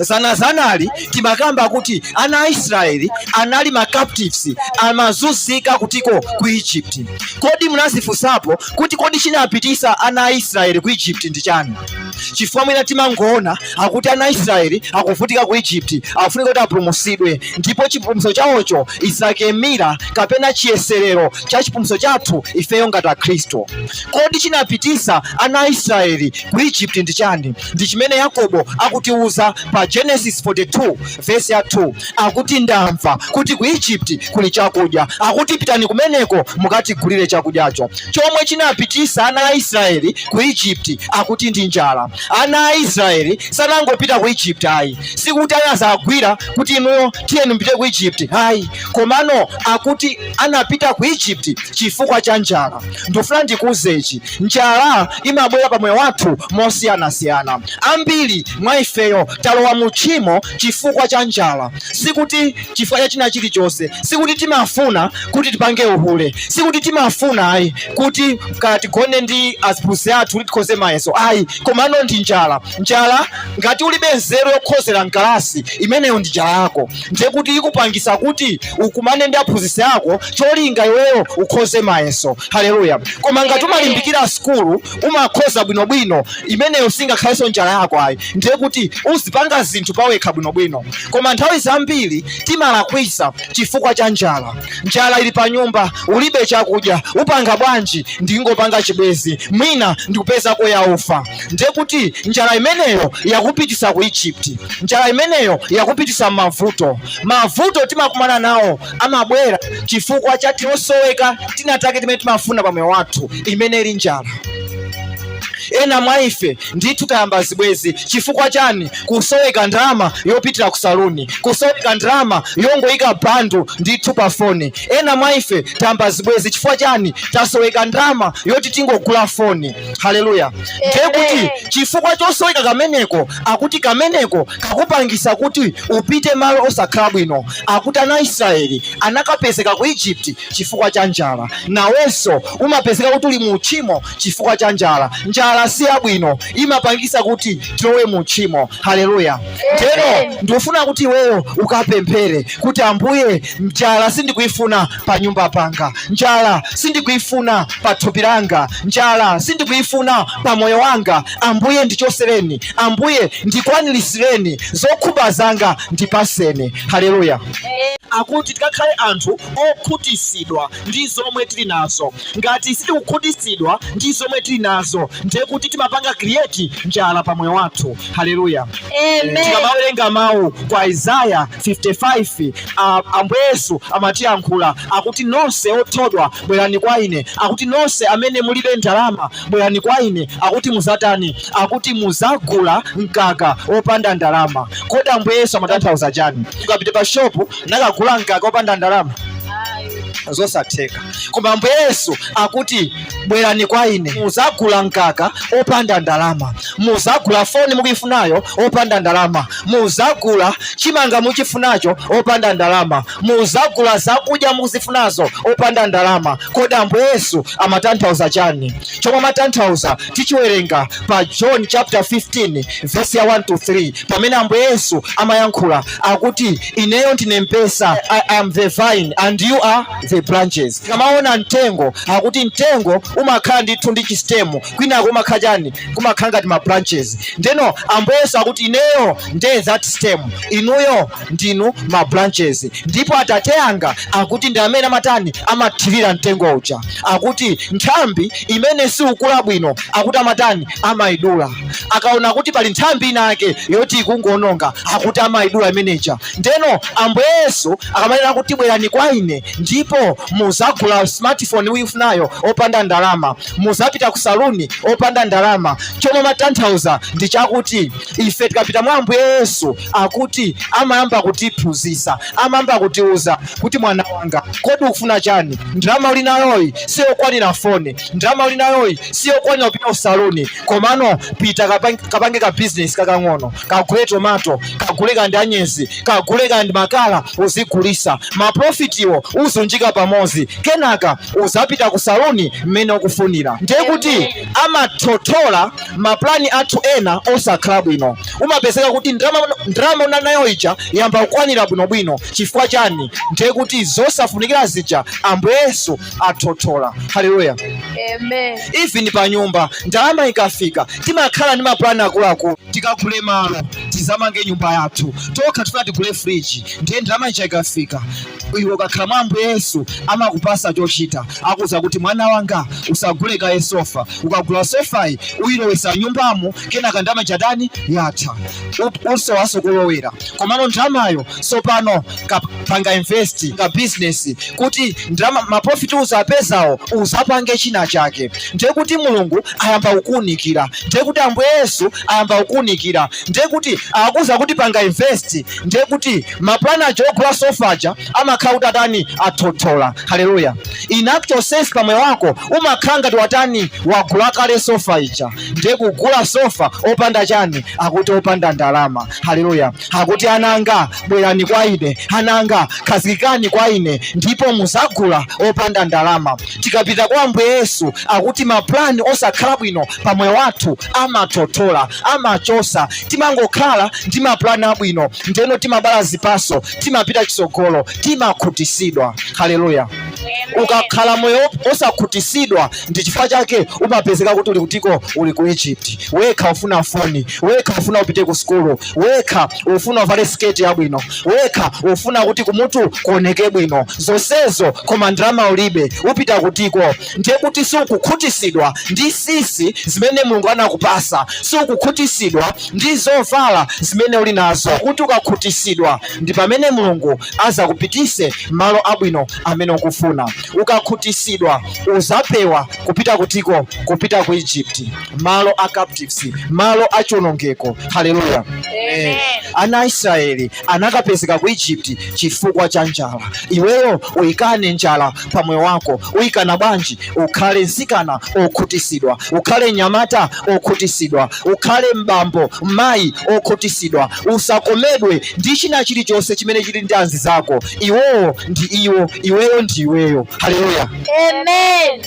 zanali timakamba kuti ana a Israeli anali ma captives amazunzika kutiko ku Egypt. Kodi munazifunsapo kuti kodi chinapitisa ana a Israeli ku Egypt ndi chani? Chifukwa mwina timangoona akuti ana a Israeli akuvutika ku Egypt afunika kuti apulumutsidwe, ndipo chipulumutso chawocho isakemira kapena chiyeserero cha chipulumutso chathu ifeyo ngati Akhristu. Kodi chinapitisa ana a Israeli ku Egypt ndi chani? Ndi chimene Yakobo akutiuza pa Genesis 42 verse ya 2, akuti ndamva kuti ku Egypt kuli chakudya, akuti pitani kumeneko mukatigulire chakudyacho. Chomwe chinapitisa ana a Israeli ku Egypt akuti ndi njala. Ana a Israeli sanangopita ku Egypt ayi, sikuti anazagwira kuti inuyo tiyeni mpite ku Egypt ayi, komano akuti anapita ku Egypt chifukwa cha njala. Ndofuna ndikuuzechi, njala imabwera pamoyo wathu mosiyanasiyana. Ambiri mwa ifeyo talowa mu tchimo chifukwa cha njala, sikuti chifukwa cha china chilichonse, sikuti timafuna kuti tipange uhule, sikuti timafuna ayi kuti katigone ndi aziphunzitsi athu kuti tikhoze mayeso ayi, komano ndi njala. Njala ngati ulibe nzeru yokhozera mkalasi, imeneyo ndi njala yako, ndiye kuti ikupangisa kuti ukumane ndi aphunzitsi ako cholinga iweyo ukhoze mayeso. Haleluya. Koma ngati umalimbikira skulu umakhoza bwinobwino, imeneyo singakhalenso njala yako ayi, ndiye kuti uzipanga zinthu pawekha bwinobwino. Koma nthawi zambiri timalakwisa chifukwa cha njala. Njala ili pa nyumba, ulibe chakudya, upanga bwanji? Ndingopanga chibwezi, mwina ndikupeza ko yaufa. Ndiye kuti njala imeneyo yakupitisa ku Egypt, njala imeneyo yakupitisa mavuto. Mavuto timakumana nawo amabwera chifukwa cha tinosoweka tinatake timene timafuna pamoyo wathu, imene ili njala. Ena mwa ife ndithu tayamba zibwezi chifukwa chani? Kusoweka ndalama yopitira ku saluni, kusoweka ndalama yongoyika bandu ndithu pa foni. Ena mwa ife tayamba zibwezi chifukwa chani? Tasoweka ndalama yoti tingogula foni. Haleluya. Ndiye kuti chifukwa chosoweka kameneko, akuti kameneko kakupangisa kuti upite malo osakhala bwino. Akuti ana Israeli anakapezeka ku Egypt chifukwa cha njala, nawenso umapezeka kuti uli mu tchimo chifukwa cha njala. Njala si yabwino, imapangisa kuti tilowe mu tchimo. Haleluya. Tero ndifuna kuti wewe ukapemphere kuti Ambuye, njala sindikuifuna pa nyumba panga, njala sindikuifuna pa thupi langa, njala sindikuifuna pa moyo wanga. Ambuye ndichosereni, Ambuye ndikwanilisireni, zokhumba zanga ndipaseni. Haleluya. Akuti tikakhale anthu okhutisidwa ndi zomwe tili nazo. Ngati sitikukhutisidwa ndi zomwe tili nazo, ndiye kuti timapanga create njala pa moyo wathu. Haleluya. Amen. Tikamawerenga mawu kwa Isaiah 55, Ambuye Yesu amatiyankhula akuti nonse othodwa bwerani kwa ine, akuti nonse amene mulibe ndalama bwerani kwa ine, akuti muzatani? Akuti muzagula mkaka opanda ndalama. Kodi Ambuye Yesu amatanthauza chani? Ukapita pa shopu nakagula mkaka opanda ndalama, zosatheka. Koma Ambuye Yesu akuti bwerani kwa ine, muzagula mkaka opanda ndalama, muzagula foni mukuifunayo opanda ndalama, muzagula chimanga muchifunacho opanda ndalama, muzagula zakudya muzifunazo opanda ndalama. Kodi Ambuye Yesu amatanthauza chani? Chomwe amatanthauza tichiwerenga pa John chapter 15 verse ya 1 to 3, pamene Ambuye Yesu amayankhula akuti ineyo ndine mpesa, I am the vine and you are the branches. Kamaona mtengo, akuti mtengo umakhala ndithu ndi chistemu, kwinako umakhala chani? Kumakhala ngati ma branches. Ndeno Ambuye Yesu akuti ineyo ndiye that stem, inuyo ndinu ma branches. Ndipo Atate anga akuti ndi amene amatani? Amathirira mtengo uja. Akuti nthambi imene sikukula bwino, akuti amatani? Amaidula. Akaona kuti pali nthambi inake yoti ikungononga, akuti amaidula imeneja. Ndeno Ambuye Yesu akamanena kuti bwerani kwa ine, ndipo muzagula smartphone uyifunayo opanda ndalama, muzapita ku saluni opanda ndalama. Chomwe matanthauza ndi chakuti ife tikapita mwa Ambuye Yesu akuti amayamba kutiphunzitsa, amayamba kutiuza kuti mwana wanga, kodi ukufuna chani? Ndalama uli nayoyi siyokwanira foni, ndalama uli nayoyi siyokwanira kupita ku saluni, komano pita kapange ka business kakang'ono, kagule tomato, kagule kandi anyezi, kagule kandi makala uzigulisa, maprofitiwo uzunjika pamozi, kenaka uzapita ku saluni mmene amene ukufunira. Ndiye kuti amathotola maplani athu ena osakhala bwino. Umapezeka kuti ndrama unanayo ija yamba kukwanira bwinobwino. Chifukwa chani? Ndiye kuti zosafunikira zija Ambuye Yesu athothola. Haleluya. Amen. Even pa nyumba ndalama ikafika timakhala ndi maplani akuluakulu. Tikagule malo tizamange nyumba yathu, tokha tifuna tigule fridge, ndiye ndalama ija ikafika iwe ukakhala mwa Ambuye Yesu amakupasa chochita. Akuza kuti mwana wanga usagule kaye sofa, ukagula sofayi uyilowesa nyumbamo kenaka ndalama jadani yatha uso wasokolowera. Komano ndalamayo sopano kapanga invest ka business kuti ndalama maprofit uzapezawo uzapange china chake. Ndiye kuti Mulungu ayamba kukunikira, ndiye kuti Ambuye Yesu ayamba kukunikira, ndiye kuti akuza kuti panga invest, ndiye kuti maplani aja ogula sofaja amakhala kuti atani athothola. Haleluya. In actual sense pamoyo wako umakhala ngati watani wagula kale sofa ija, ndiye kugula sofa opanda chani? Akuti opanda ndalama. Haleluya. Akuti ananga bwerani kwa ine, ananga khazikikani kwa ine ndipo muzagula opanda ndalama. Tikapita kwa Ambuye Yesu akuti maplani osakhala bwino pamoyo wathu amathothola, amachosa. Timangokhala ndi maplani abwino ndeno timabala zipaso, timapita chisogolo, timakhutisidwa. Haleluya. Ukakhala moyo osakhutisidwa ndi chifukwa chake umapezeka kuti uli kutiko, uli ku Egypt. Wekha ufuna foni, wekha ufuna upite ku skulu, wekha ufuna uvale sketi yabwino, wekha ufuna kuti kumutu kuoneke bwino, zonsezo koma ndalama ulibe, upita kutiko. Ndiye kuti sukukhutisidwa ndi sisi zimene Mulungu anakupasa, sukukhutisidwa ndi zovala zimene uli nazo. Kuti ukakhutisidwa ndi pamene Mulungu azakupitise malo abwino amene ukufuna. Ukakhutisidwa uzapewa kupita kutiko, kupita ku Egypt, malo a captives, malo a chonongeko. Haleluya. Ana Israeli anakapezeka ku Egypt chifukwa cha njala. Iweyo uyikane njala pamoyo wako, uyikana bwanji? Ukhale nsikana okhutisidwa, ukhale nyamata okhutisidwa, ukhale mbambo mayi okhutisidwa. Usakomedwe ndi china chilichonse chimene chili ndi anzi zako. Iweyo ndi iwo, iweyo ndi iweyo. Haleluya. Amen.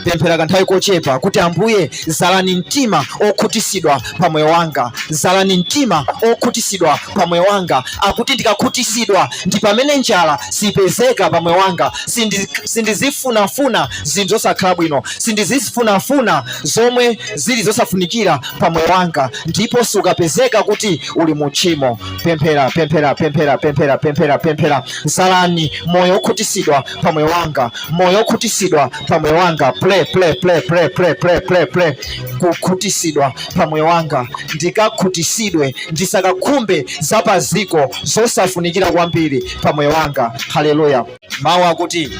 Pemphera kanthawi kochepa kuti Ambuye zalani mtima okhutisidwa pamoyo wanga, zalani mtima okhutisidwa pamoyo wanga. Akuti ndikakhutisidwa ndi pamene njala sipezeka pamoyo wanga, sindizifunafuna zinthu zosakhala bwino, sindizifunafuna zomwe zili zosafunikira pamoyo wanga, ndipo sukapezeka kuti uli mu tchimo. Pemphera, pemphera, pemphera, pemphera, pemphera, pemphera. Zalani moyo okhutisidwa pamoyo wanga, moyo okhutisidwa pamoyo wanga. Play. Kukhutisidwa pamoyo wanga, ndikakhutisidwe, ndisakakhumbe zapaziko zosafunikira kwambiri pamoyo wanga. Haleluya. Mawu akuti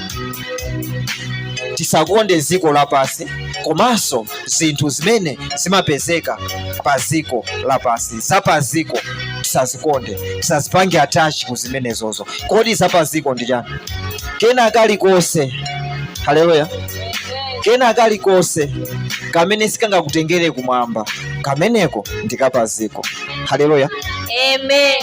tisakonde ziko lapasi, komanso zinthu zimene zimapezeka paziko lapasi. Zapaziko tisazikonde, tisazipange attach ku zimenezozo. Kodi zapaziko ndi chani? Kena kalikonse. Haleluya. Kena kalikonse kamene sikangakutengere kumwamba, kameneko ndikapaziko. Haleluya. Amen.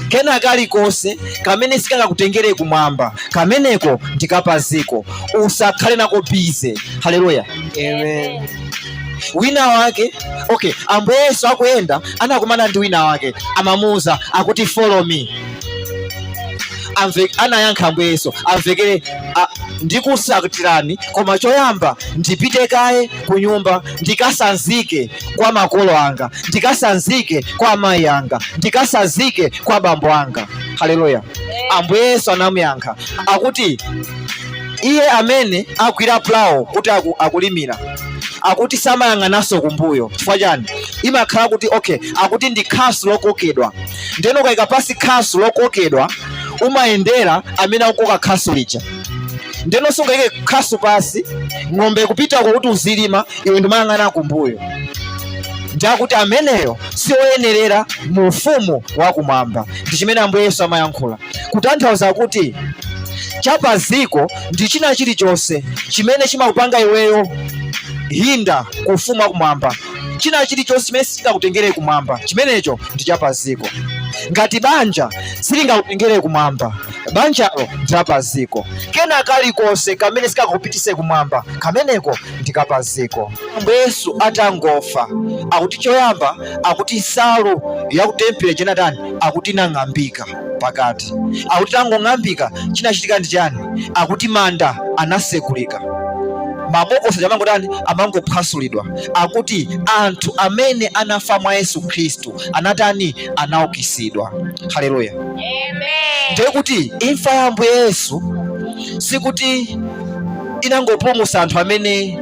Kena kalikonse kamene sikangakutengere kumwamba, kameneko ndikapaziko. Usakhale nako bize. Haleluya. Amen. Wina wake, okay, Ambuye Yesu akuyenda anakumana ndi wina wake, amamuza akuti follow me. Anayankha Ambuye Yesu, amvekere ndikusakutirani, koma choyamba ndipite kaye ku nyumba ndikasanzike kwa makolo anga, ndikasanzike kwa amayi anga, ndikasanzike kwa bambo anga. Haleluya. Ambuye Yesu anamuyankha akuti iye amene agwira plow kuti akulimira, akuti samayang'ananso kumbuyo. Chifukwa chani? Imakhala kuti okay, akuti ndi khasu lokokedwa, ndeno kayika pasi khasu lokokedwa umayendera amene akukoka khasu lija. Ndeno sungayike khasu pasi, ng'ombe kupita kuti uzilima, iwe ndimayang'ana kumbuyo. Ndiakuti ameneyo sioyenerera mu ufumu wakumwamba. Ndi chimene Ambuye Yesu amayankhula, kutanthauza kuti chapaziko ndi china chilichonse chimene chimakupanga iweyo hinda ku ufumu wakumwamba. China chilichonse chimene sichingakutengere kumwamba, chimenecho ndi chapaziko. ngati banja silingakutengere kumwamba, banjalo ndilapaziko. Kena kalikonse kamene sikakupitise kumwamba, kameneko ndikapaziko. Yesu atangofa akuti choyamba akuti nsalu yakutempere chenatani akuti nang'ambika pakati, akuti tangong'ambika chinachitika ndi chani? Akuti manda anasekulika, mabokosi chamangotani amangophwasulidwa. Akuti anthu amene anafa mwa Yesu Khristu anatani anaukitsidwa. Haleluya, amen. Ndiye kuti imfa ya Ambuye Yesu sikuti inangopulumutsa anthu amene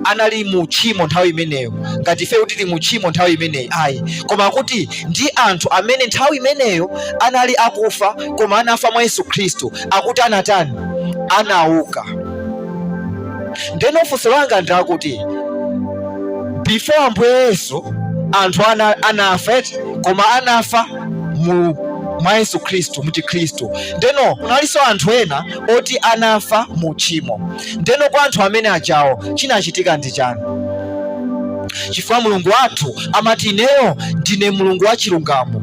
anali mu tchimo nthawi imeneyo, ngati ife kuti tili mu tchimo nthawi imeneyi, ayi, koma kuti ndi anthu amene nthawi imeneyo anali akufa koma anafa mwa Yesu Khristu, akuti anatani anauka. Ndeno funso langa ndakuti before Ambuye Yesu anthu anafa koma anafa mwa Yesu Khristu, mu Khristu. Ndeno nalinso anthu ena oti anafa mu tchimo. Ndeno kwa anthu amene ajawo chinachitika ndi chani? Chifukwa Mulungu wathu amati ineyo ndine Mulungu wa chilungamo.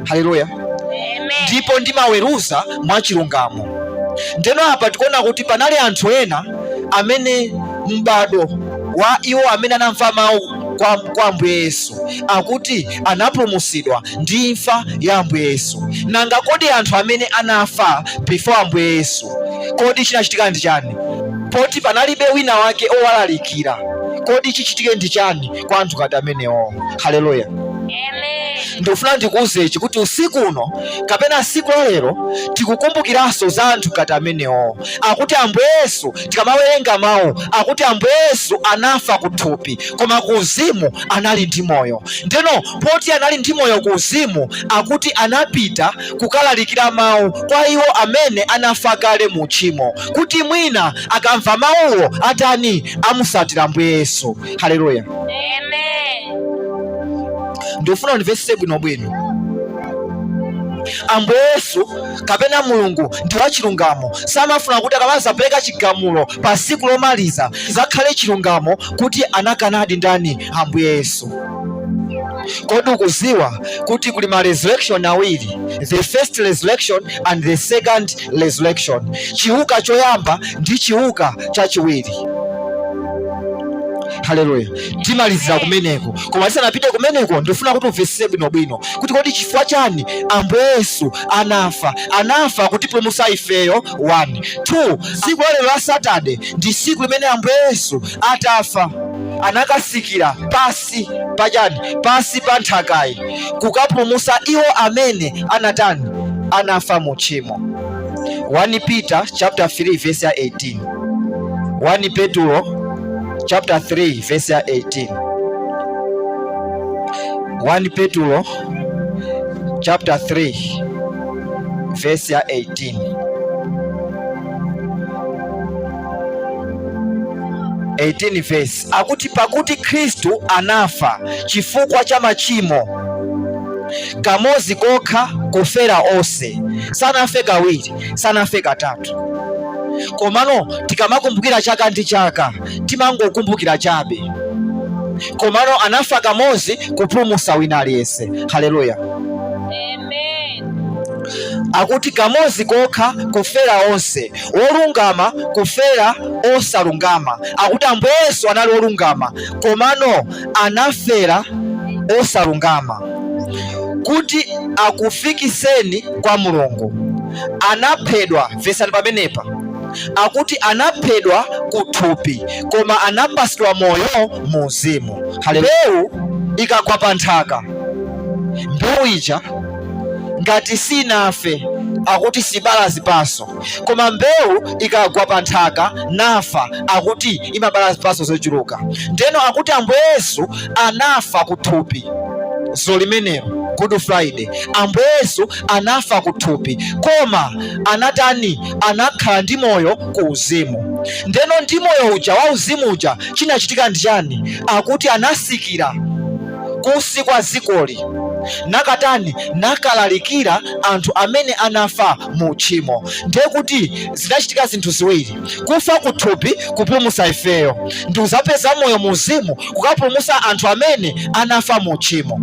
Haleluya, ndipo ndimaweruza mwa chilungamo. Ndeno apa tikuona kuti panali anthu ena amene m'bado wa iwo amene anamva mawu kwa Ambuye Yesu akuti anapulumutsidwa ndi imfa ya Ambuye Yesu. Nanga kodi anthu amene anafa before Ambuye Yesu kodi chinachitika ndi chani? Poti panalibe wina wake owalalikira, kodi chichitike ndi chani kwa anthu ngati amenewo? Haleluya, amen. Ndikufuna ndikuwuzechi kuti usiku uno kapena siku la lero tikukumbukiranso za anthu ngati amenewo. Akuti Ambuye Yesu tikamawerenga mawu akuti Ambuye Yesu anafa kuthupi koma ku uzimu anali ndi moyo. Ndeno poti anali ndi moyo ku uzimu, akuti anapita kukalalikira mawu kwa iwo amene anafa kale mu tchimo, kuti mwina akamva mawuwo atani amusatira Ambuye Yesu. Haleluya, amen. Ndifuna ndivesese bwinobwino, Ambuye Yesu kapena Mulungu ndi wa chilungamo. Samafuna kuti akamazapereka chigamulo pa siku lomaliza zakhale chilungamo kuti anakanadi ndani? Ambuye Yesu. Kodi ukuziwa kuti kuli ma resurrection awiri, the first resurrection and the second resurrection? Chiuka choyamba ndi chiuka chachiwiri. Haleluya, timalizira kumeneko. Koma tisanapite kumeneko ndifuna kuti uvesese bwinobwino kuti kodi chifukwa chani Ambuye Yesu anafa kutipulumutsa ifeyo. 1 2 siku lero la Saturday ndi siku limene Ambuye Yesu atafa anakasikira pasi pachani, pasi pa nthakayi kukapulumutsa iwo amene anatani anafa mu tchimo. 1 Peter chapter 3 verse ya 18. 1 Petro chapter 3 verse ya 18. 1 Petro chapter 3 verse ya 18. 18 verse akuti pakuti Khristu anafa chifukwa cha machimo kamodzi kokha kufera onse, sanafe kawiri, sanafe katatu. Komano tikamakumbukira chaka ndi chaka timangokumbukira chabe, komano anafa kamodzi kupulumutsa wina aliyense. Haleluya, amen. Akuti kamodzi kokha kufera onse, wolungama kufera osalungama. Akuti Ambuye Yesu anali wolungama komano anafera osalungama kuti akufikiseni kwa Mulungu. Anaphedwa, vesani pamenepa, akuti anaphedwa kuthupi koma anapasidwa moyo mu uzimu. Mbewu ikagwa pa nthaka, mbewu ija ngati sinafe akuti sibala zipatso, koma mbewu ikagwa pa nthaka nafa akuti imabala zipatso zochuluka. Ndeno akuti Ambuye Yesu anafa kuthupi zolimenero Good Friday. Ambuye Yesu anafa kuthupi koma anatani anakhala ndi moyo ku uzimu. Ndeno ndi moyo uja wa uzimu uja chinachitika ndi chani? Akuti anasikira kusi kwa zikoli nakatani nakalalikira anthu amene anafa mu tchimo. Ndiye kuti zinachitika zinthu ziwiri: kufa kuthupi kupulumutsa ifeyo, ndi uzapeza moyo mu uzimu kukapulumutsa anthu amene anafa mu tchimo.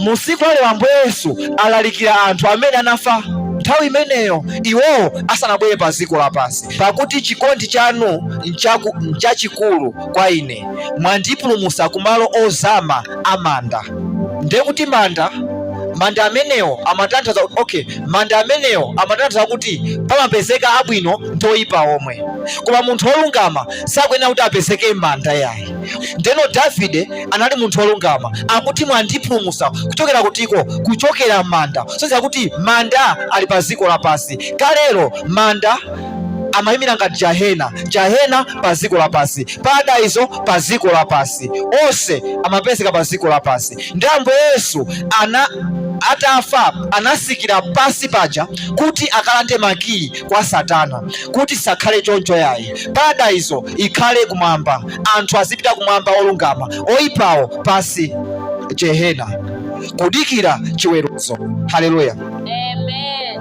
musiku lale Ambuye Yesu alalikira anthu amene anafa nthawi imeneyo iwowo asanabwere pa dziko lapansi. Pakuti chikondi chanu nchachikulu kwa ine, mwandipulumutsa kumalo ozama amanda. Ndiye kuti manda amenewo amatanthauza manda amenewo amatanthauza kuti pamapezeka abwino ndi oyipa omwe, koma munthu wolungama sakuyenera kuti apezeke m'manda yayi. Ndeno Davide anali munthu wolungama, akuti mwandipulumutsa kuchokera kutiko, kuchokera m'manda. Soza kuti manda ali pa dziko lapansi. Kalero manda amayimira ngati jahena pa dziko lapansi, paradizo pa dziko lapansi, onse amapezeka pa dziko lapansi. Ndi Ambuye Yesu atafa anasikira pasi paja kuti akalande makiyi kwa Satana, kuti sakhale choncho yayi. Paradizo ikhale kumwamba, anthu azipita kumwamba olungama, oyipawo pasi jehena kudikira chiweruzo. Haleluya. Amen.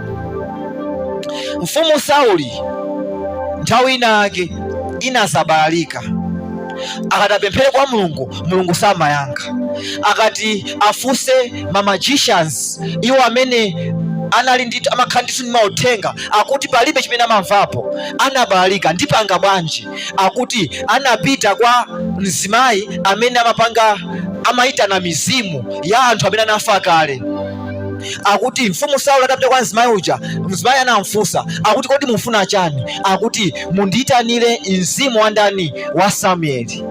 Mfumu Sauli nthawi inake inasabalalika, akatapemphere kwa Mulungu, Mulungu samayankha. Akati afunse ma magicians, iwo amene anali ndi amakhala ndi mauthenga, akuti palibe chimene amamvapo. Anabalalika, ndipanga bwanji? Akuti anapita kwa mzimayi amene amayitana mizimu ya anthu amene anafa kale. Akuti mfumu Sauli atapita kwa mzimayi uja, mzimayi anamfunsa, akuti kodi mufuna chani? Akuti mundiyitanire mzimu wa ndani? Wa Samueli.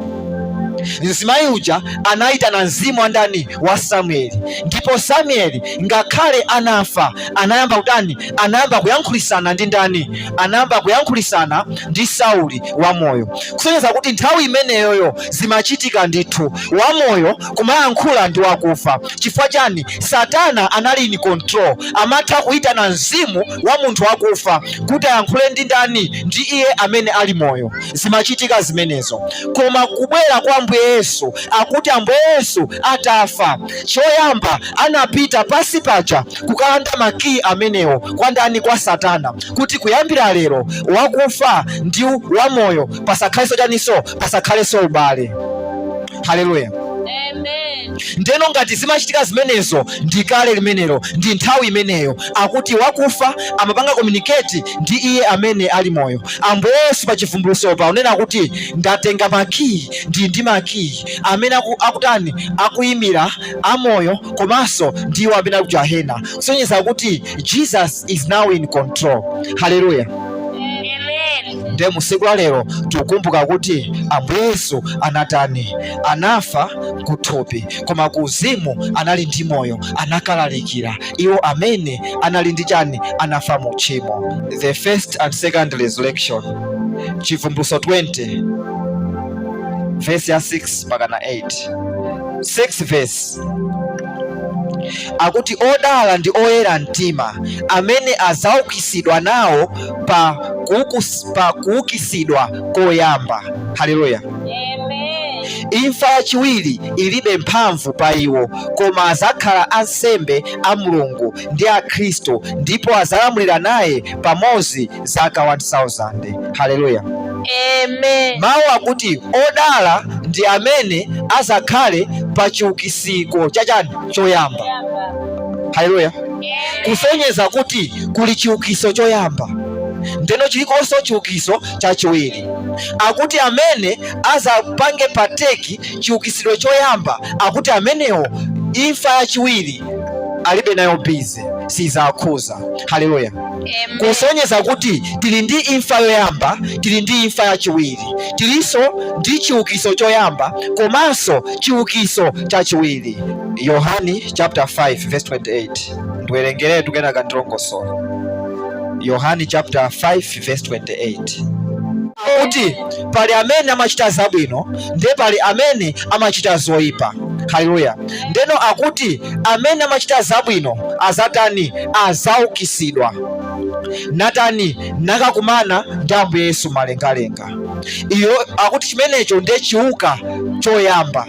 Mzimayi uja anayitana mzimu wa ndani? Wa Samueli. Ndipo Samueli ngakhale anafa anayamba kutani? Anayamba kuyankhulisana ndi ndani? Anayamba kuyankhulisana ndi Sauli wamoyo. Kusonyeza kuti nthawi imeneyoyo zimachitika ndithu, wamoyo kumayankhula ndi wakufa. Chifukwa chani? Satana anali in control, amatha kuyitana mzimu wa munthu wakufa kuti ayankhule ndi ndani? Ndi iye amene ali moyo. Zimachitika zimenezo. Koma kubwera kwa Ambuye Yesu, akuti Ambuye Yesu atafa, choyamba anapita pasi paja kukalanda makiyi amenewo kwa ndani? Kwa Satana, kuti kuyambira lero wakufa ndi wamoyo pasakhaleso chaniso, pasakhaleso ubale. Haleluya. Amen. Ndeno ngati zimachitika zimenezo ndi kale limenelo, ndi nthawi imeneyo, akuti wakufa amapanga communicate ndi iye amene ali moyo. Ambuye Yesu pa chivumbulutso pa unena kuti ndatenga makiyi, ndi makiyi amene akutani? Akuyimira amoyo komanso ndiwo amene ali kujahena. Kusonyeza kuti Jesus is now in control. Haleluya. Nde musiku la lero tukumbuka kuti Ambuye Yesu anatani? Anafa kuthupi, koma kuzimu anali ndi moyo, anakalalikira iwo amene anali ndi chani? Anafa mu tchimo. The first and second resurrection, chivumbulutso 20 verse ya 6 mpaka na 8. 6 verse akuti odala ndi oyera mtima amene adzaukitsidwa nawo pa kuukisidwa koyamba. Haleluya. Amen. Imfa yachiwiri ilibe mphamvu pa iwo, koma adzakhala ansembe a Mulungu ndi a Khristu, ndipo adzalamulira naye pamodzi zaka 1000. Haleluya. Amen. Mawu akuti odala ndi amene adzakhale pa chiukitsiro chachani? Choyamba. Haleluya. Kusonyeza kuti kuli chiukitso choyamba, ndeno chilikonso chiukitso chachiwiri. Akuti amene adzapange pateki chiukitsiro choyamba, akuti amenewo imfa yachiwiri alibe nayo bize, sizakhuza. Haleluya. Kusonyeza kuti tili ndi imfa yoyamba, tili ndi imfa yachiwiri, tilinso ndi chiukitso choyamba komanso chiukitso chachiwiri. Yohani chapter 5 verse 28. Ndiwerengere tukena kandilongosola. Yohani chapter 5 verse 28. Kuti pali amene amachita zabwino ndi pali amene amachita zoyipa. Haleluya. Ndeno akuti amene amachita zabwino azatani? Azaukitsidwa. Natani? Nakakumana ndi Ambuye Yesu malengalenga. Iyo akuti chimenecho ndiye chiuka choyamba.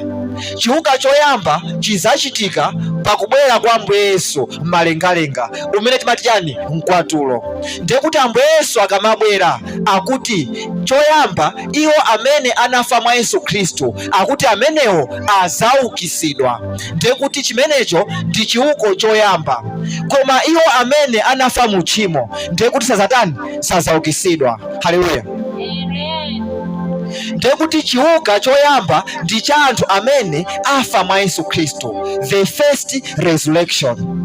Chiuka choyamba chizachitika pakubwera kwa Ambuye Yesu mmalengalenga umene timati chani mkwatulo. Ndiye kuti Ambuye Yesu akamabwera akuti choyamba iwo amene anafa mwa Yesu Khristu akuti amenewo azaukisidwa. Ndiye kuti chimenecho ndi chiuko choyamba. Koma iwo amene anafa mu tchimo ndiye kuti sazaukisidwa. Haleluya. Ndiye kuti chiuka choyamba ndi cha anthu amene afa mwa Yesu Khristu, the first resurrection.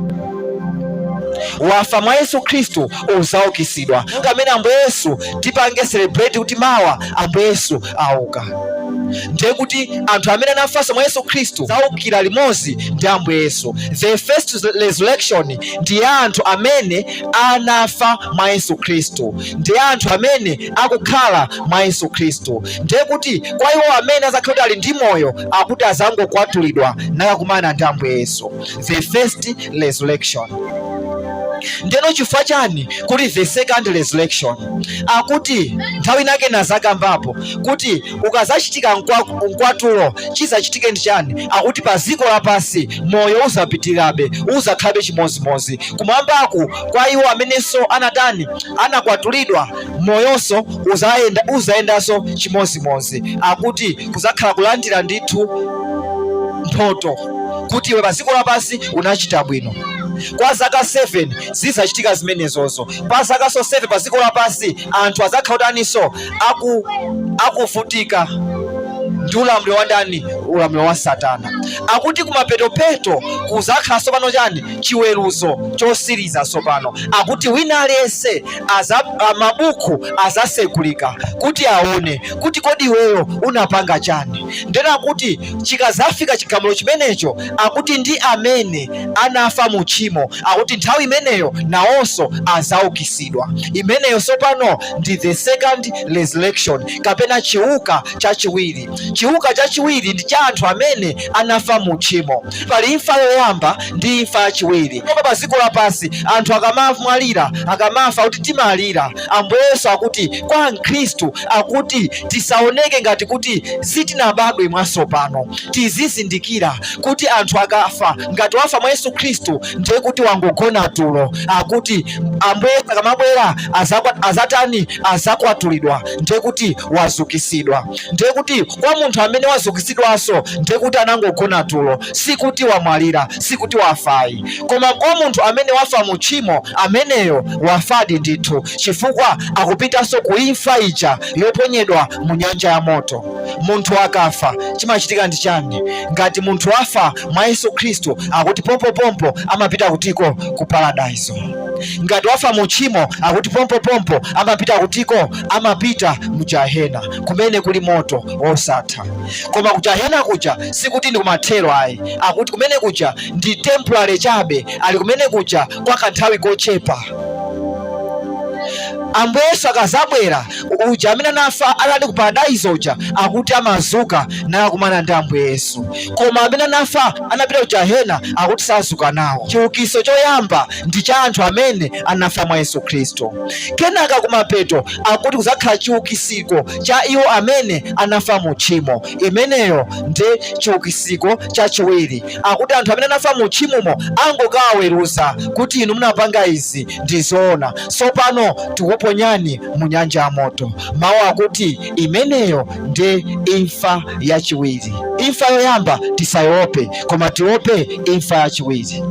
Wafa mwa Yesu Khristu uzaukisidwa. Amene Ambuye Yesu tipange celebrate kuti mawa Ambuye Yesu auka. Ndiye kuti anthu amene anafa mwa Yesu Khristu zaukira limodzi ndi Ambuye Yesu. The first resurrection ndi anthu amene anafa mwa Yesu Khristu, ndi anthu amene akukhala mwa Yesu Khristu. Ndiye kuti kwa iwo amene azakhala ali ndi moyo akuti azangokwatulidwa nakakumana ndi Ambuye Yesu, the first resurrection. Ndeno chifukwa chani kuti the second resurrection? Akuti nthawi nake nazakambapo kuti ukazachitika mkwatulo chizachitike ndi chani? Akuti pa dziko lapansi moyo uzapitirirabe, uzakhalabe chimozimozi. Kumwambaku kwa iwo amenenso anakwatulidwa moyonso uzayendanso chimozimozi. Akuti kuzakhala kulandira ndithu mphotho kuti iwe pa dziko lapansi unachita bwino. Kwa zaka 7 zizachitika zimenezozo. Pa zaka 7 pa dziko lapansi anthu azakhautaninso akuvutika ndi ulamuliro wa ndani? Ulamuliro wa Satana. Akuti kumapetopeto kuzakhala sopano chani? Chiweruzo chosiriza sopano. Akuti wina aliyense mabuku azasegulika kuti aone kuti kodi iweyo unapanga chani. Ndena kuti chikazafika chigamulo chimenecho akuti ndi amene anafa mu tchimo akuti nthawi imeneyo nawonso azaukisidwa. Imeneyo sopano ndi the second resurrection kapena chiuka chachiwiri. Chiuka chachiwiri ndi cha anthu amene anafa mu tchimo. Pali imfa yoyamba ndi imfa yachiwiri. Pa dziko lapansi anthu akamamwalira akamafa kuti timalira. Ambuye Yesu akuti kwa Mkhristu akuti tisaoneke ngati kuti sitinabadwe mwasopano. Tizizindikira kuti anthu akafa ngati wafa mwa Yesu Khristu ndiye kuti wangogona tulo. Akuti Ambuye Yesu akamabwera azakwatulidwa ndiye kuti wazukisidwa. Ndiye kuti kwa munthu amene wazukisidwanso ndiye kuti anangogona tulo, sikuti wamwalira, sikuti wafayi. Koma kwa munthu amene wafa mu tchimo ameneyo wafadi ndithu, chifukwa akupitanso ku imfa ija yoponyedwa mu nyanja ya moto. Munthu akafa chimachitika ndi chani? Ngati munthu wafa mwa Yesu Khristu akuti pompopompo amapita kutiko ku paradise. Ngati wafa mu tchimo akuti pompopompo amapita kutiko? Amapita mu Jahena kumene kuli moto osatha. Koma ku Jahena kuja sikuti ndi kumathero ayi. Akuti kumene kuja ndi temporary chabe, ali kumene kuja kwa kanthawi kochepa. Ambuye Yesu akazabwera uja amene anafa alali ku paradise uja akuti amazuka nakumana ndi Ambuye Yesu. Koma amene anafa anapita ku Jahena akuti sazuka nawo. Chiukiso choyamba ndi cha anthu amene anafa mwa Yesu Khristu. Kenaka kumapeto akuti kuzakhala chiukisiko cha iwo amene anafa mu tchimo. Imeneyo ndi chiukisiko chachiwiri. Akuti anthu amene anafa mu tchimomo angokawaweruza kuti inu munapanga izi ndi zoona, sopano tikuponyani mu nyanja ya moto. Mawu akuti imeneyo ndi imfa yachiwiri. Imfa yoyamba tisayiope, koma tiope imfa yachiwiri.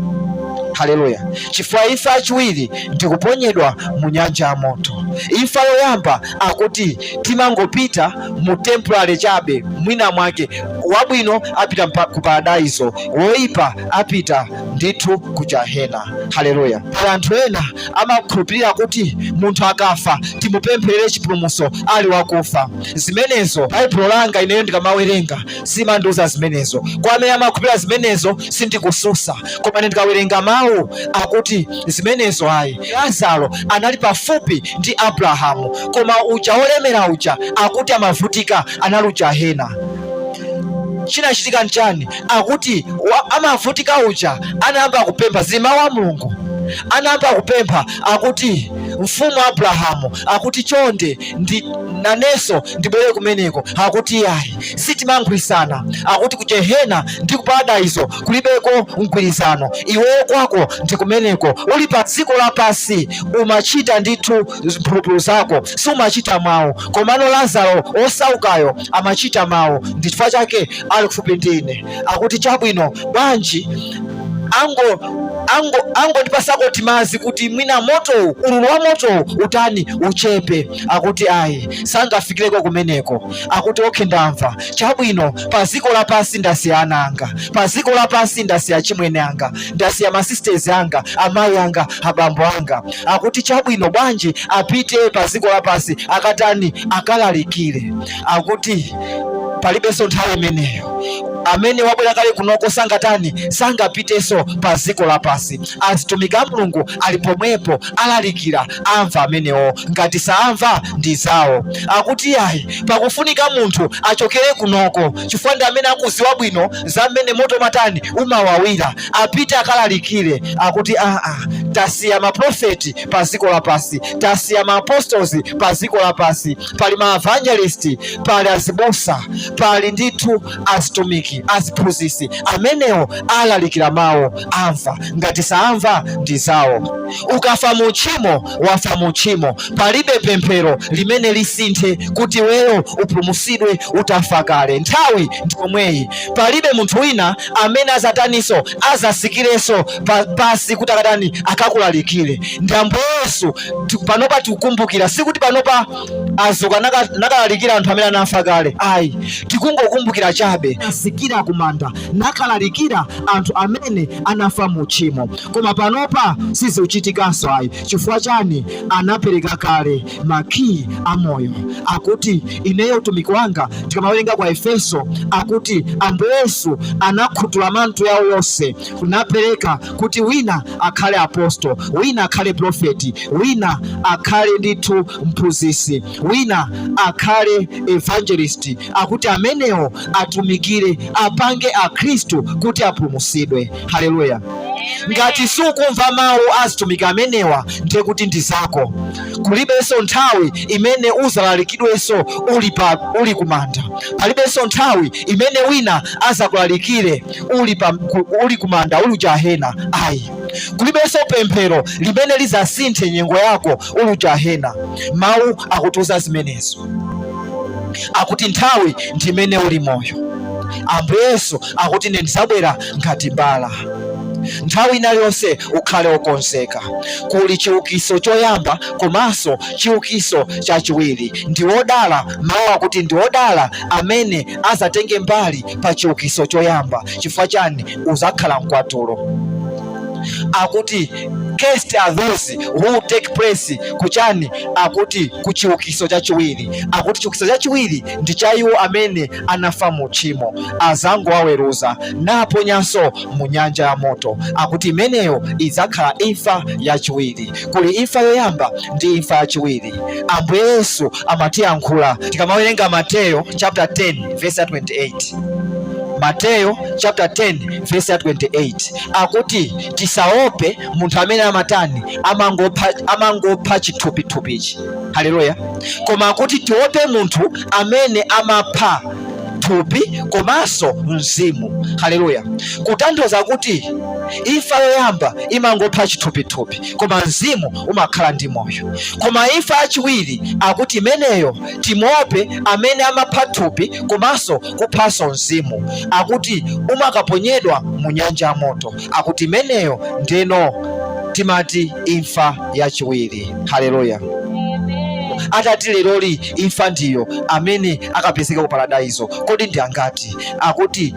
Haleluya. Chifukwa imfa yachiwiri ndikuponyedwa mu nyanja ya moto. Imfa yoyamba akuti timangopita mu temporary chabe, mwina mwake wabwino apita ku paradise, woipa apita ndithu ku Jahena. Haleluya. Anthu ena amakhulupirira kuti munthu akafa timupempherere chipulumutso ali wakufa. Zimenezo Baibulo langa ineyo ndikamawerenga simandiuza zimenezo. Kwa amene amakhulupirira zimenezo sindikususa, koma ndikawerenga mawu akuti zimenezo ayi. Lazaro anali pafupi ndi Abrahamu, koma uja olemera uja akuti amavutika anali Jahena. Chinachitika nchani? Akuti amavutika uja anayamba kupempha zima wa Mulungu. Anayamba kupempha akuti mfumu Abrahamu akuti chonde nanenso ndibwere kumeneko, akuti yayi sitimankhwirisana, akuti ku Gehena ndi ku Paradiso kulibeko mgwirizano, iweyo kwako ndi kumeneko, uli pa dziko lapasi umachita ndithu mphulupulu zako, sumachita mawu. Komano Lazaro osaukayo amachita mawu, ndi chifukwa chake ali kufupi ndine. Akuti chabwino bwanji angondipasako timazi kuti mwina moto ululu wa moto utani uchepe. Akuti ayi sangafikireko kumeneko. Akuti okhe ndamva, chabwino pa dziko lapasi ndasiya ana anga, pa dziko lapasi ndasiya chimwene anga, ndasiya masisters anga, amayi anga, abambo anga. Akuti chabwino bwanji apite pa dziko lapasi akatani akalalikire. Akuti palibenso nthawi imeneyo, amene wabwera kale kunoko sangapiteso pa dziko lapasi. Azitumiki a Mulungu ali pomwepo alalikira, amva amenewo, ngati saamva ndi zawo. Akuti yayi pakufunika munthu achokere kunoko, chifukwa ndi amene akuziwa bwino za mmene moto matani umawawira, apite akalalikire. Akuti tasiya maprofeti pa dziko lapasi, tasiya maapostles pa dziko lapasi, pali maevangelisti, pali azibusa, pali ndithu azitumiki, aziphunzitsi, amenewo alalikira mawu, amva, ngati saamva ndi zawo. Ukafa mu tchimo wafa mu tchimo, palibe pemphero limene lisinthe kuti weyo upulumutsidwe utafa kale. Nthawi ndikomweyi, palibe munthu wina amene azataniso azasikireso pasi kuti akatani akakulalikire. Ndi Ambuye Yesu panopa tikukumbukira, sikuti panopa azuka nakalalikira anthu amene anafa kale, ayi tikungokumbukira chabe, asikira kumanda nakalalikira anthu amene anafa mu tchimo. Koma panopa sizikuchitikanso ayi. Chifukwa chani? Anapereka kale makiyi a moyo. Akuti ineyo utumiki wanga tikamawerenga kwa Efeso, akuti Ambuye Yesu anakhuthula manthu yawo yonse, kunapereka kuti wina akhale apostolo, wina akhale profeti, wina akhale ndithu mphunzitsi, wina akhale evangelist. Akuti amenewo atumikire, apange akhristu kuti apulumutsidwe. Haleluya. Ngati sukumva mawu azitumiki amenewa, ndiye kuti ndi zako. Kulibenso nthawi imene uzalalikidwenso uli kumanda, palibenso nthawi imene wina azakulalikire uli kumanda, uli Gehena. Ayi, kulibenso pemphero limene lizasinthe nyengo yako uli Gehena. Mawu akutiuza zimenezo. Akuti nthawi ndimene uli moyo. Ambuye Yesu akuti ine ndizabwera ngati mbala. Nthawi inaliyonse ukhale wokonzeka. Kuli chiukiso choyamba komanso chiukiso chachiwiri. Ndi wodala, mawu akuti ndi wodala amene azatenge mbali pa chiukiso choyamba. Chifukwa chani? Uzakhala mkwatulo. Akuti cursed are those who take place kuchani? Akuti kuchiukiso chachiwiri. Akuti chiukiso chachiwiri ndi cha iwo amene anafa mu tchimo, azango aweruza naponyanso mu nyanja ya moto. Akuti imeneyo idzakhala imfa yachiwiri. Kuli imfa yoyamba ndi imfa yachiwiri. Ambuye Yesu amatiyankhula tikamawerenga Mateyo chapter 10 verse 28. Mateyo chapter 10 verse 28. Akuti tisaope munthu amene amatani amangopha chithupithupichi. Haleluya. Koma akuti tiope munthu amene amapha thupi komanso mzimu. Haleluya. Kutanthauza kuti imfa yoyamba imangopha chithupithupi, koma mzimu umakhala ndi moyo. Koma imfa yachiwiri akuti imeneyo timope amene amapha thupi komanso kuphanso mzimu. Akuti umakaponyedwa mu nyanja ya moto. Akuti imeneyo ndeno timati imfa yachiwiri. Haleluya. Atati leroli imfa ndiyo amene akapezeka ku Paradiso. Kodi ndi angati? Akuti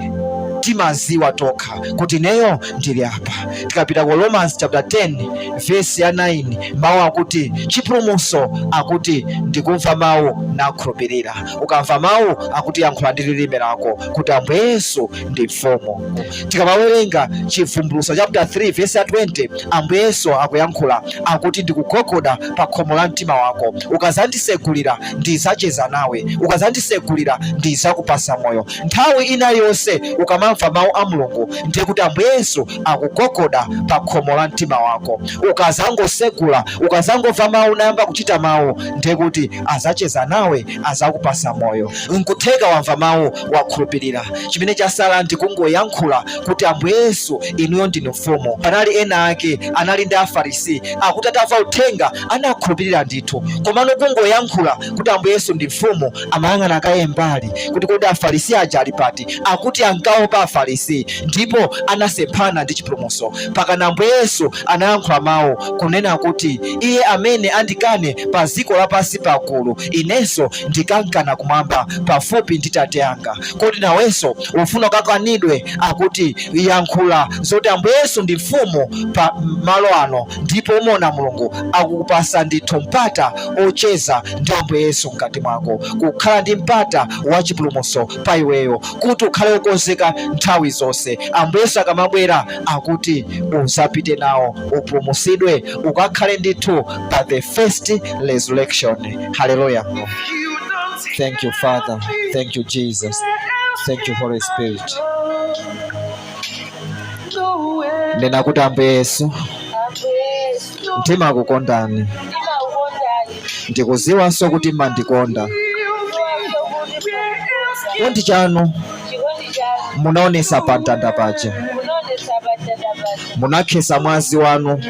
timaziwa tokha kuti neyo ndili apa. Tikapita ku Romans chapter 10 verse ya 9, mawu akuti chipulumutso akuti ndikumva mawu nakhulupirira. Ukamva mawu akuti yankhula ndi lilime lako kuti Ambuye Yesu ndi mfumu. Tikamawerenga chivumbulutso chapter 3 verse ya 20, Ambuye Yesu akuyankhula akuti ndikugogoda pa khomo la mtima wako, ukazandisegulira ndizacheza nawe, ukazandisegulira ndizakupasa moyo. Nthawi inaliyonse ukamamva ukamva mawu a Mulungu ndiye kuti Ambuye Yesu akugogoda pa khomo la mtima wako. Ukazangosegula, ukazangomva mawu nayamba kuchita mawu, ndiye kuti azacheza nawe, azakupasa moyo. Nkutheka wamva mawu wakhulupirira. Chimene chasala ndikungoyankhula kuti Ambuye Yesu inuyo ndinu mfumu. Panali ena ake anali ndi Afarisi akuti atamva uthenga anakhulupirira ndithu, komano kungoyankhula kuti Ambuye Yesu ndi mfumu amayang'ana kaye mbali kuti kodi Afarisi aja ali pati, akuti ankaopa Afarisi ndipo anasemphana ndi chipulumutso. Pakana Ambuye Yesu anayankhula mawu kunena kuti iye amene andikane pa dziko lapansi pagulu, inenso ndikankana kumwamba pafupi ndi Tate anga. Kodi nawenso ufuna kakanidwe? Akuti yankhula zoti Ambuye Yesu ndi mfumu pa malo ano, ndipo umona Mulungu akukupasa ndithu mpata ocheza ndi Ambuye Yesu mkati mwako, kukhala ndi mpata wa chipulumutso pa iweyo, kuti ukhale ukonzeka nthawi zonse. Ambuye Yesu akamabwera akuti uzapite nawo, upulumutsidwe, ukakhale ndithu pa the first resurrection. Hallelujah. Thank you, Father. Thank you, Jesus. Thank you, Holy Spirit. Nena kuti Ambuye Yesu mtima akukondani, ndikuziwanso kuti mmandikonda. Chikondi chanu munaonesa pa mtanda paja, munakhesa mwazi wanu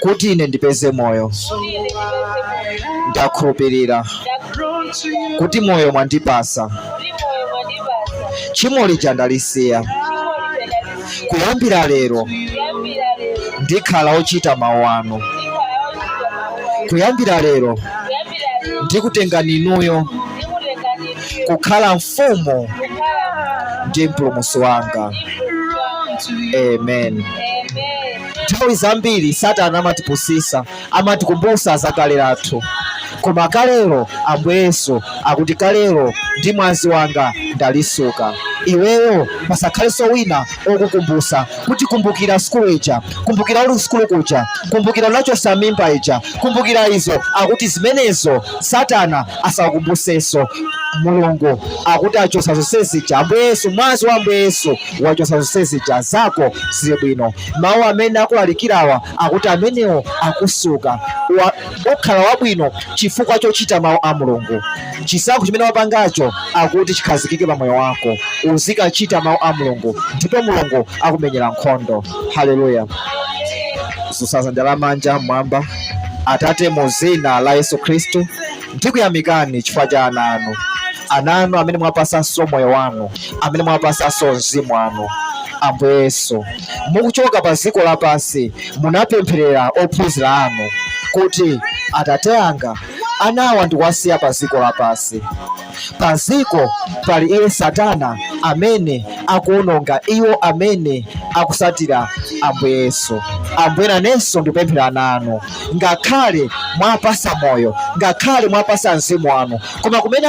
kuti ine ndipeze moyo. Ndakhulupirira kuti moyo mwandipasa, tchimo lija ndalisiya. Kuyambira lero ndikhala ochita mawu anu. Kuyambira lero ndikutengani inuyo kukhala mfumu ndi mpulumutsi wanga. Amen. Nthawi zambiri Satana amatipusisa, amatikumbusa za kale lathu, koma kalero Ambuye Yesu akuti kalero ndi mwazi wanga ndalisuka. Iweyo pasakhalenso wina okukumbusa kuti kumbukira sukulu ija, kumbukira uli sukulu kuja, kumbukira unachosa mimba ija, kumbukira izo. Akuti zimenezo Satana asakumbusenso. Mulungu akuti achosa zonse zija. Ambuye Yesu, mwazi wa Ambuye Yesu wachosa zonse zija, zako zili bwino. Mawu amene akulalikirawa akuti amenewo akusuka, ukhala wabwino chifukwa chochita mawu a Mulungu. Chisankho chimene wapangacho akuti chikhazikike pa moyo wako, uzikachita mawu a Mulungu, ndipo Mulungu akumenyera nkhondo. Haleluya. Zosazanja la manja mwamba. Atate, mu dzina la Yesu Khristu ndikuyamikani chifukwa cha ana anu amene mwapasanso moyo wanu, amene mwapasanso mzimu wanu. Ambuye Yesu, mukuchoka pa dziko lapansi munapempherera ophunzira anu kuti Atate anga, anawa ndikuwasiya pa dziko lapansi. Pa dziko pali iye Satana amene akuononga iwo amene akusatira Ambuye Yesu. Ambuye, nanenso ndikupemphera nanu, ngakhale mwapasa moyo, ngakhale mwapasa mzimu wanu, koma kumene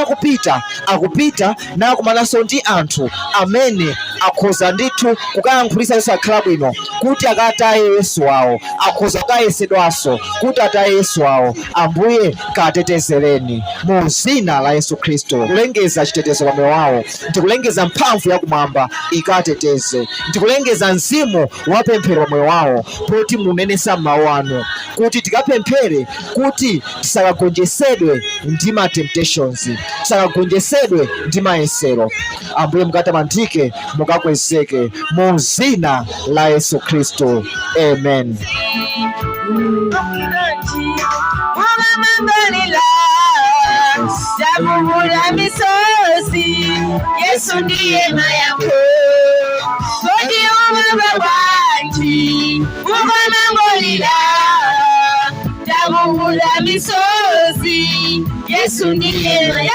akupita nakumananso ndi anthu amene akhoza ndithu kukayankhulisa Yesu akhala bwino, kuti akataye Yesu wawo, akhoza kukayesedwanso kuti ataye Yesu wawo. Ambuye, katetezereni mu dzina la Yesu Khristu. Ndikulengeza chitetezo pa moyo wawo, ndikulengeza mphamvu yakumwamba ikateteze, ndikulengeza mzimu wapemphero pa moyo wawo, poti munenesa mawu anu kuti tikapemphere kuti tisakagonjesedwe ndi ma temptations, tisakagonjesedwe ndi mayesero. Ambuye, mukatamandike, mukakwezeke mu dzina la Yesu Khristu. Amen. Jamhuri misozi, Yesu ndiye mayangu. Kodi umama wanji, umamangolila. Jamhuri misozi, Yesu ndiye mayangu.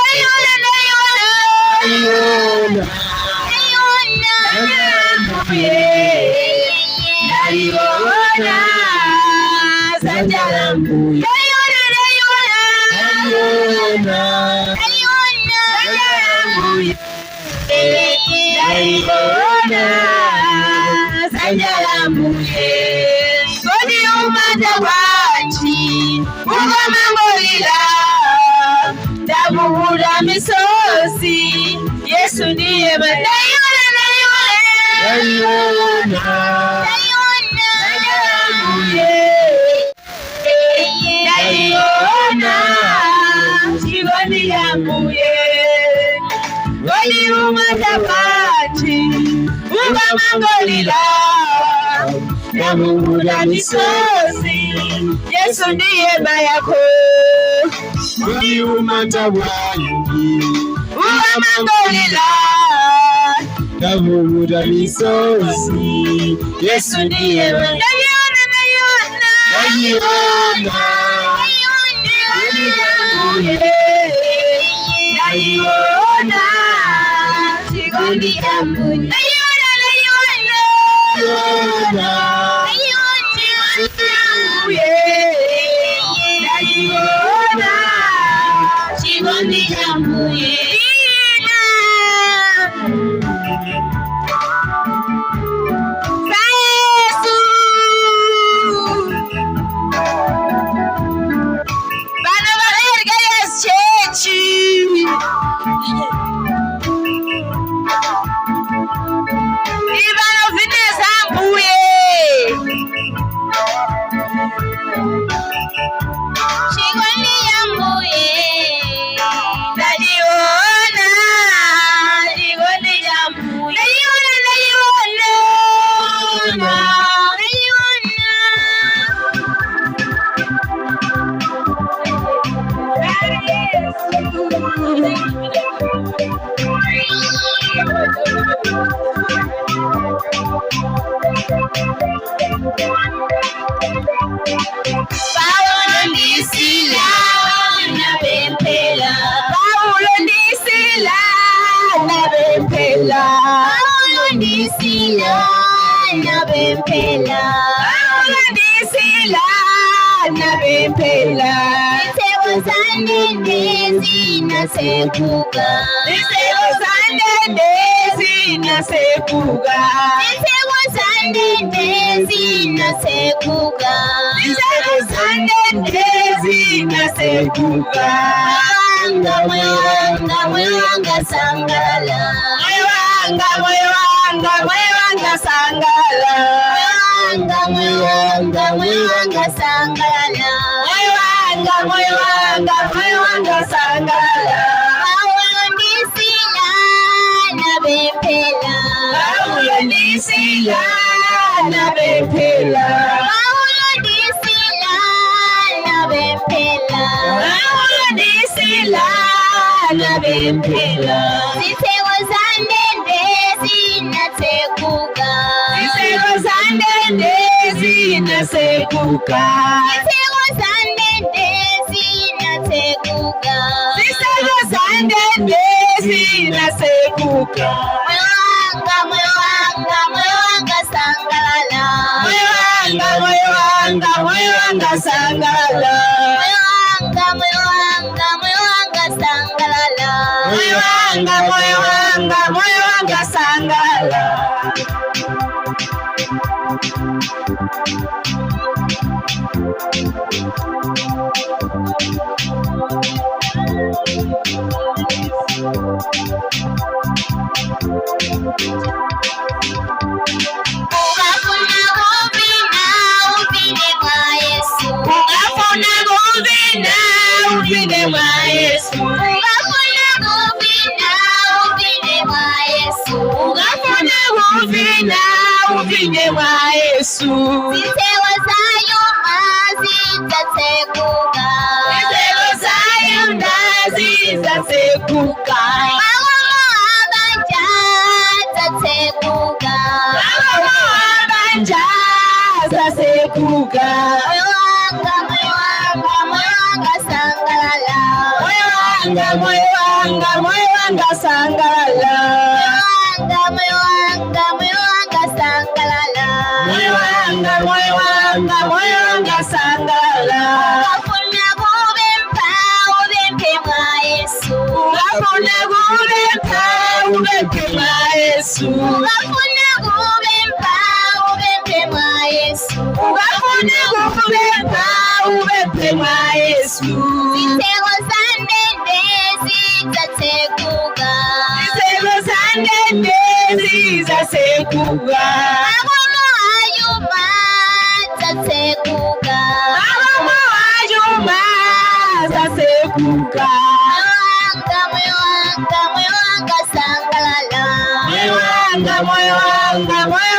Kodi umata wanji, umamangolila. Jamhuri misozi, Yesu ndiye mayangu. ukamangolila yamungula misozi. Yesu ndiye mayako Kodi umata bwangi ukamangolila yamungula misozi. Yesu ndiye mayako. Naiona chikondi yangu, naiona chikondi yangu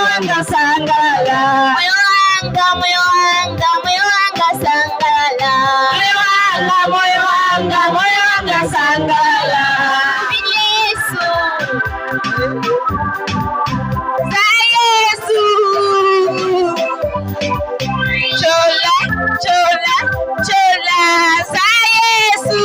wanga sangala. Moyo wanga sangala. Moyo wanga sangala. Yesu. Za Yesu. Chola, chola, chola. Za Yesu.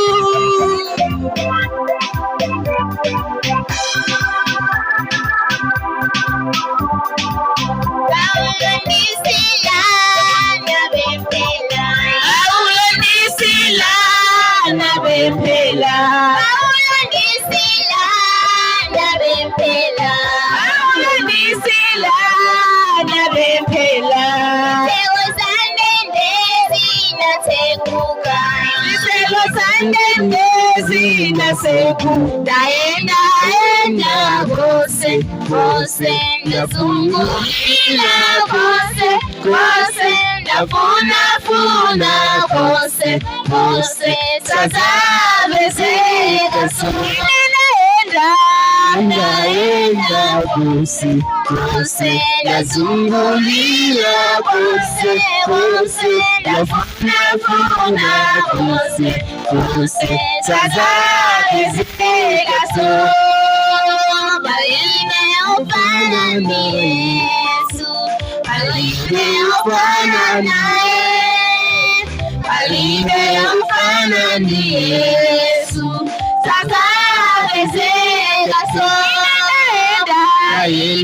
Daenda kose ndazungulila kose ndafuna kose sazabezeka ndaenda kose ndazungulila kose ndafuna kose sazabezeka balinde ufana ni Yesu, balinde ufana naye, balinde ufana ni Yesu, sazabezeka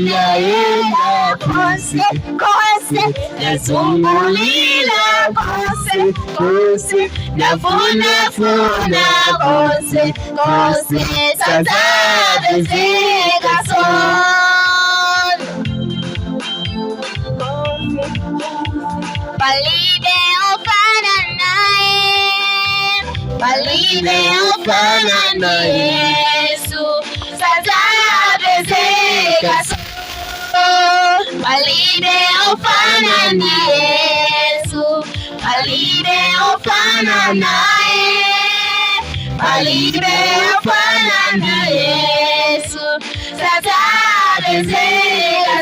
naenda kose ndazungulila kose ndafuna kose sazabezeka balinde ufana naye Yesu, sazabezeka balinde ufana ni Yesu, balinde ufana naye, balinde ufana ni Yesu, sazabezeka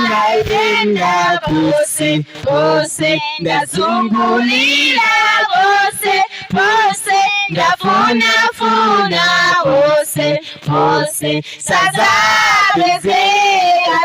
ndaenda kose ndazungulila kose ndafuna kose sazabezeka